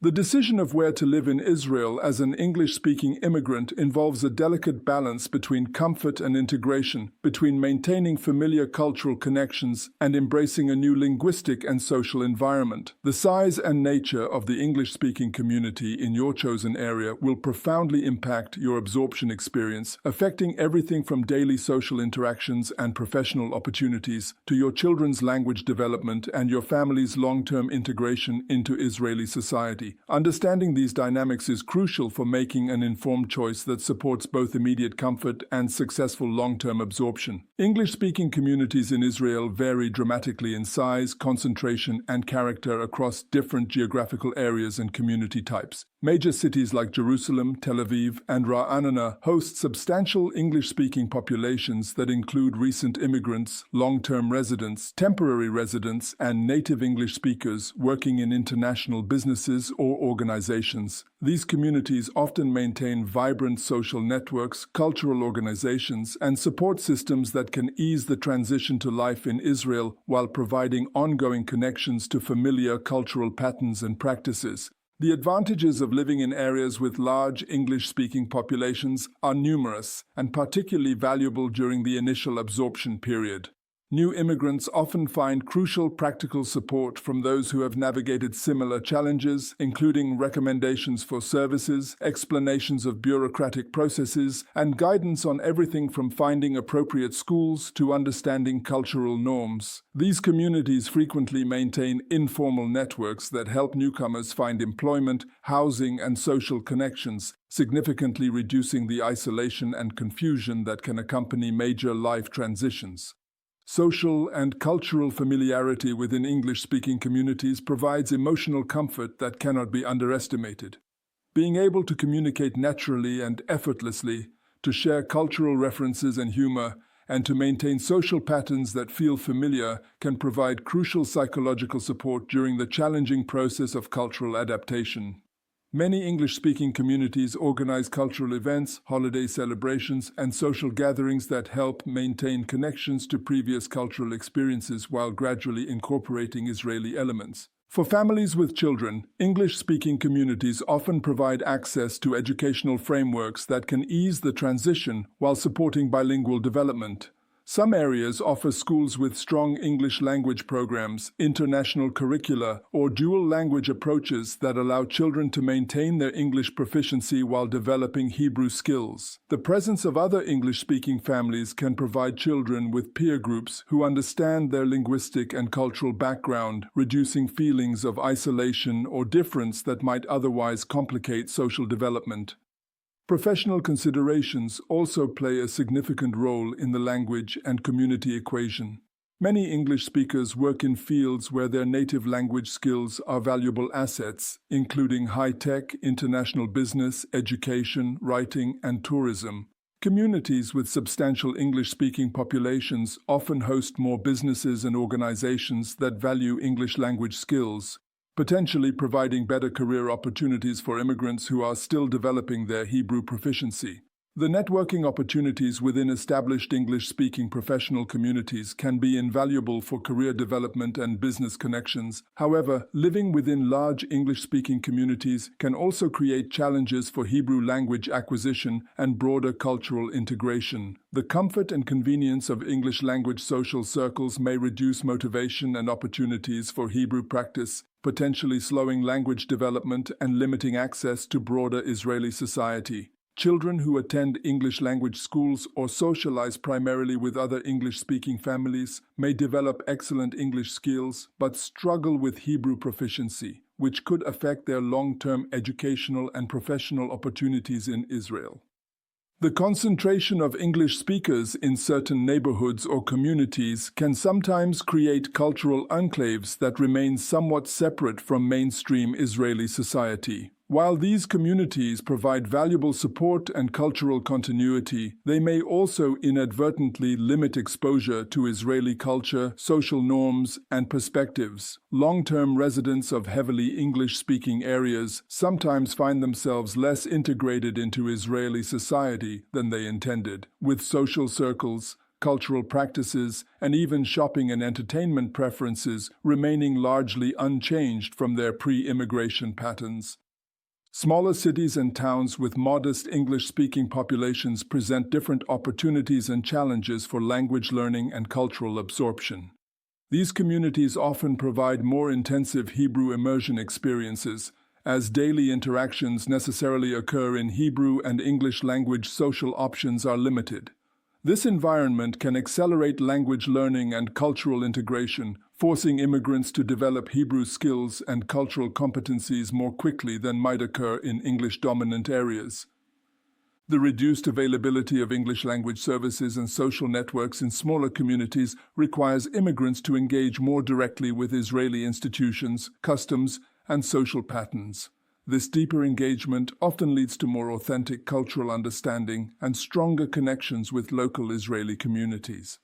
The decision of where to live in Israel as an English-speaking immigrant involves a delicate balance between comfort and integration, between maintaining familiar cultural connections and embracing a new linguistic and social environment. The size and nature of the English-speaking community in your chosen area will profoundly impact your absorption experience, affecting everything from daily social interactions and professional opportunities to your children's language development and your family's long-term integration into Israeli society. Understanding these dynamics is crucial for making an informed choice that supports both immediate comfort and successful long-term absorption. English-speaking communities in Israel vary dramatically in size, concentration, and character across different geographical areas and community types. Major cities like Jerusalem, Tel Aviv, and Ra'anana host substantial English-speaking populations that include recent immigrants, long-term residents, temporary residents, and native English speakers working in international businesses or organizations. These communities often maintain vibrant social networks, cultural organizations, and support systems that can ease the transition to life in Israel while providing ongoing connections to familiar cultural patterns and practices. The advantages of living in areas with large English-speaking populations are numerous and particularly valuable during the initial absorption period. New immigrants often find crucial practical support from those who have navigated similar challenges, including recommendations for services, explanations of bureaucratic processes, and guidance on everything from finding appropriate schools to understanding cultural norms. These communities frequently maintain informal networks that help newcomers find employment, housing, and social connections, significantly reducing the isolation and confusion that can accompany major life transitions. Social and cultural familiarity within English-speaking communities provides emotional comfort that cannot be underestimated. Being able to communicate naturally and effortlessly, to share cultural references and humor, and to maintain social patterns that feel familiar can provide crucial psychological support during the challenging process of cultural adaptation. Many English-speaking communities organize cultural events, holiday celebrations, and social gatherings that help maintain connections to previous cultural experiences while gradually incorporating Israeli elements. For families with children, English-speaking communities often provide access to educational frameworks that can ease the transition while supporting bilingual development. Some areas offer schools with strong English language programs, international curricula, or dual language approaches that allow children to maintain their English proficiency while developing Hebrew skills. The presence of other English-speaking families can provide children with peer groups who understand their linguistic and cultural background, reducing feelings of isolation or difference that might otherwise complicate social development. Professional considerations also play a significant role in the language and community equation. Many English speakers work in fields where their native language skills are valuable assets, including high-tech, international business, education, writing, and tourism. Communities with substantial English-speaking populations often host more businesses and organizations that value English language skills, potentially providing better career opportunities for immigrants who are still developing their Hebrew proficiency. The networking opportunities within established English-speaking professional communities can be invaluable for career development and business connections. However, living within large English-speaking communities can also create challenges for Hebrew language acquisition and broader cultural integration. The comfort and convenience of English language social circles may reduce motivation and opportunities for Hebrew practice, potentially slowing language development and limiting access to broader Israeli society. Children who attend English language schools or socialize primarily with other English-speaking families may develop excellent English skills but struggle with Hebrew proficiency, which could affect their long-term educational and professional opportunities in Israel. The concentration of English speakers in certain neighborhoods or communities can sometimes create cultural enclaves that remain somewhat separate from mainstream Israeli society. While these communities provide valuable support and cultural continuity, they may also inadvertently limit exposure to Israeli culture, social norms, and perspectives. Long-term residents of heavily English-speaking areas sometimes find themselves less integrated into Israeli society than they intended, with social circles, cultural practices, and even shopping and entertainment preferences remaining largely unchanged from their pre-immigration patterns. Smaller cities and towns with modest English-speaking populations present different opportunities and challenges for language learning and cultural absorption. These communities often provide more intensive Hebrew immersion experiences, as daily interactions necessarily occur in Hebrew and English language social options are limited. This environment can accelerate language learning and cultural integration, forcing immigrants to develop Hebrew skills and cultural competencies more quickly than might occur in English-dominant areas. The reduced availability of English language services and social networks in smaller communities requires immigrants to engage more directly with Israeli institutions, customs, and social patterns. This deeper engagement often leads to more authentic cultural understanding and stronger connections with local Israeli communities.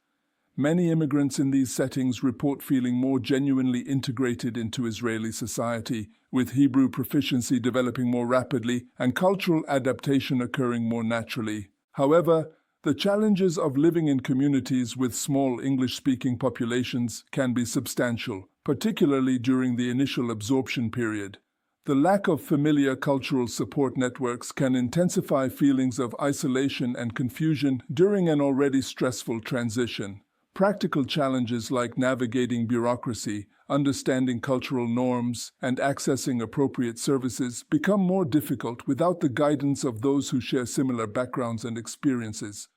Many immigrants in these settings report feeling more genuinely integrated into Israeli society, with Hebrew proficiency developing more rapidly and cultural adaptation occurring more naturally. However, the challenges of living in communities with small English-speaking populations can be substantial, particularly during the initial absorption period. The lack of familiar cultural support networks can intensify feelings of isolation and confusion during an already stressful transition. Practical challenges like navigating bureaucracy, understanding cultural norms, and accessing appropriate services become more difficult without the guidance of those who share similar backgrounds and experiences.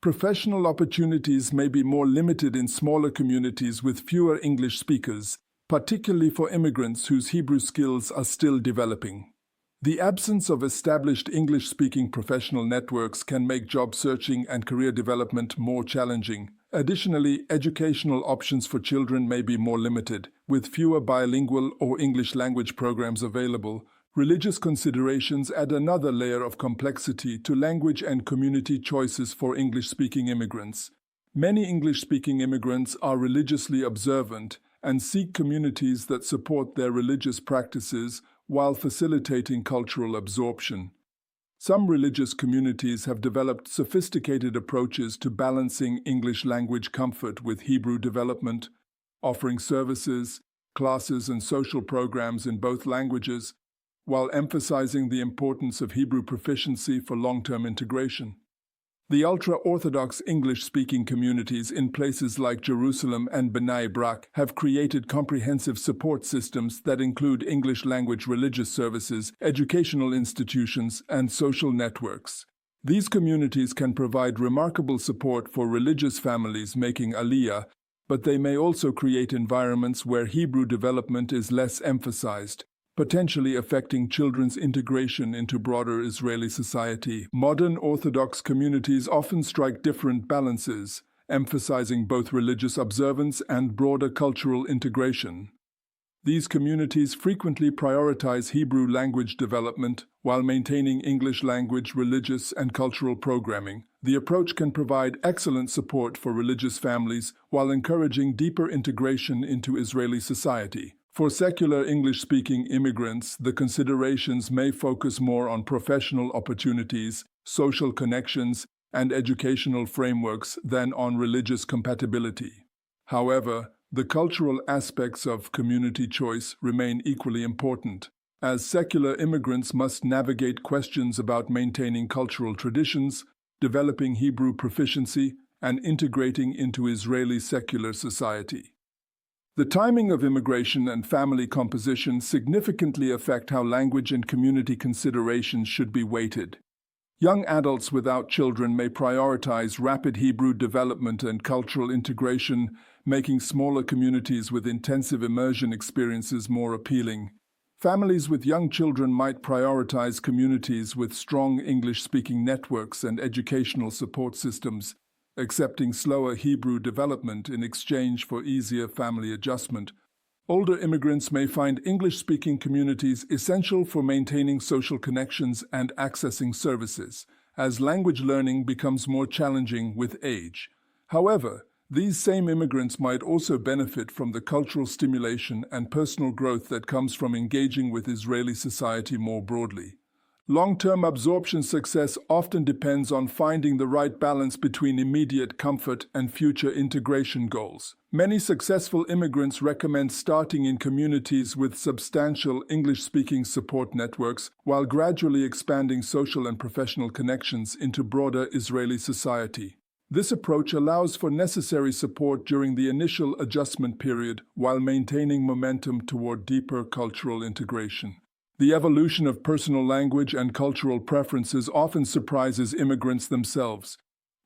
Professional opportunities may be more limited in smaller communities with fewer English speakers, particularly for immigrants whose Hebrew skills are still developing. The absence of established English-speaking professional networks can make job searching and career development more challenging. Additionally, educational options for children may be more limited, with fewer bilingual or English language programs available. Religious considerations add another layer of complexity to language and community choices for English-speaking immigrants. Many English-speaking immigrants are religiously observant and seek communities that support their religious practices while facilitating cultural absorption. Some religious communities have developed sophisticated approaches to balancing English language comfort with Hebrew development, offering services, classes, and social programs in both languages, while emphasizing the importance of Hebrew proficiency for long-term integration. The ultra-Orthodox English-speaking communities in places like Jerusalem and Bnei Brak have created comprehensive support systems that include English language religious services, educational institutions, and social networks. These communities can provide remarkable support for religious families making Aliyah, but they may also create environments where Hebrew development is less emphasized, potentially affecting children's integration into broader Israeli society. Modern Orthodox communities often strike different balances, emphasizing both religious observance and broader cultural integration. These communities frequently prioritize Hebrew language development while maintaining English language religious and cultural programming. The approach can provide excellent support for religious families while encouraging deeper integration into Israeli society. For secular English-speaking immigrants, the considerations may focus more on professional opportunities, social connections, and educational frameworks than on religious compatibility. However, the cultural aspects of community choice remain equally important, as secular immigrants must navigate questions about maintaining cultural traditions, developing Hebrew proficiency, and integrating into Israeli secular society. The timing of immigration and family composition significantly affect how language and community considerations should be weighted. Young adults without children may prioritize rapid Hebrew development and cultural integration, making smaller communities with intensive immersion experiences more appealing. Families with young children might prioritize communities with strong English-speaking networks and educational support systems, accepting slower Hebrew development in exchange for easier family adjustment. Older immigrants may find English-speaking communities essential for maintaining social connections and accessing services, as language learning becomes more challenging with age. However, these same immigrants might also benefit from the cultural stimulation and personal growth that comes from engaging with Israeli society more broadly. Long-term absorption success often depends on finding the right balance between immediate comfort and future integration goals. Many successful immigrants recommend starting in communities with substantial English-speaking support networks while gradually expanding social and professional connections into broader Israeli society. This approach allows for necessary support during the initial adjustment period while maintaining momentum toward deeper cultural integration. The evolution of personal language and cultural preferences often surprises immigrants themselves.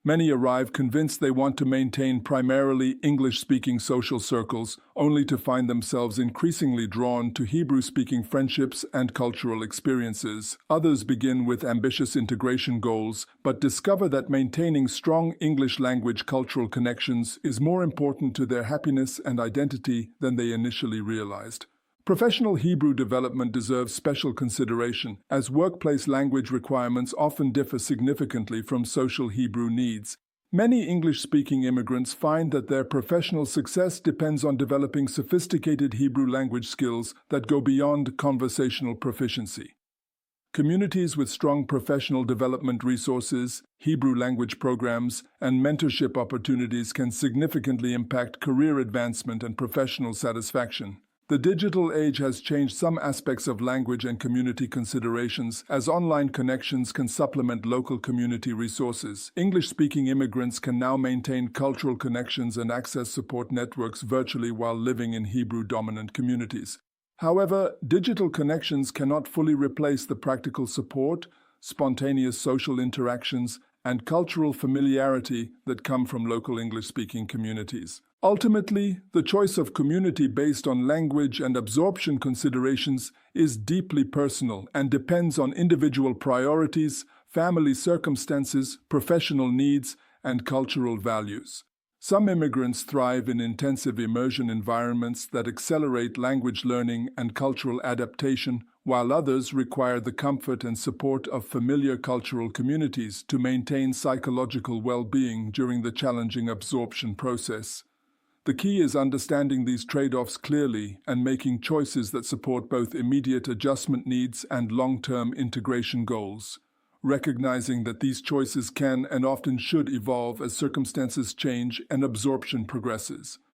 Many arrive convinced they want to maintain primarily English-speaking social circles, only to find themselves increasingly drawn to Hebrew-speaking friendships and cultural experiences. Others begin with ambitious integration goals, but discover that maintaining strong English language cultural connections is more important to their happiness and identity than they initially realized. Professional Hebrew development deserves special consideration, as workplace language requirements often differ significantly from social Hebrew needs. Many English-speaking immigrants find that their professional success depends on developing sophisticated Hebrew language skills that go beyond conversational proficiency. Communities with strong professional development resources, Hebrew language programs, and mentorship opportunities can significantly impact career advancement and professional satisfaction. The digital age has changed some aspects of language and community considerations, as online connections can supplement local community resources. English-speaking immigrants can now maintain cultural connections and access support networks virtually while living in Hebrew-dominant communities. However, digital connections cannot fully replace the practical support, spontaneous social interactions, and cultural familiarity that come from local English-speaking communities. Ultimately, the choice of community based on language and absorption considerations is deeply personal and depends on individual priorities, family circumstances, professional needs, and cultural values. Some immigrants thrive in intensive immersion environments that accelerate language learning and cultural adaptation, while others require the comfort and support of familiar cultural communities to maintain psychological well-being during the challenging absorption process. The key is understanding these trade-offs clearly and making choices that support both immediate adjustment needs and long-term integration goals, recognizing that these choices can and often should evolve as circumstances change and absorption progresses.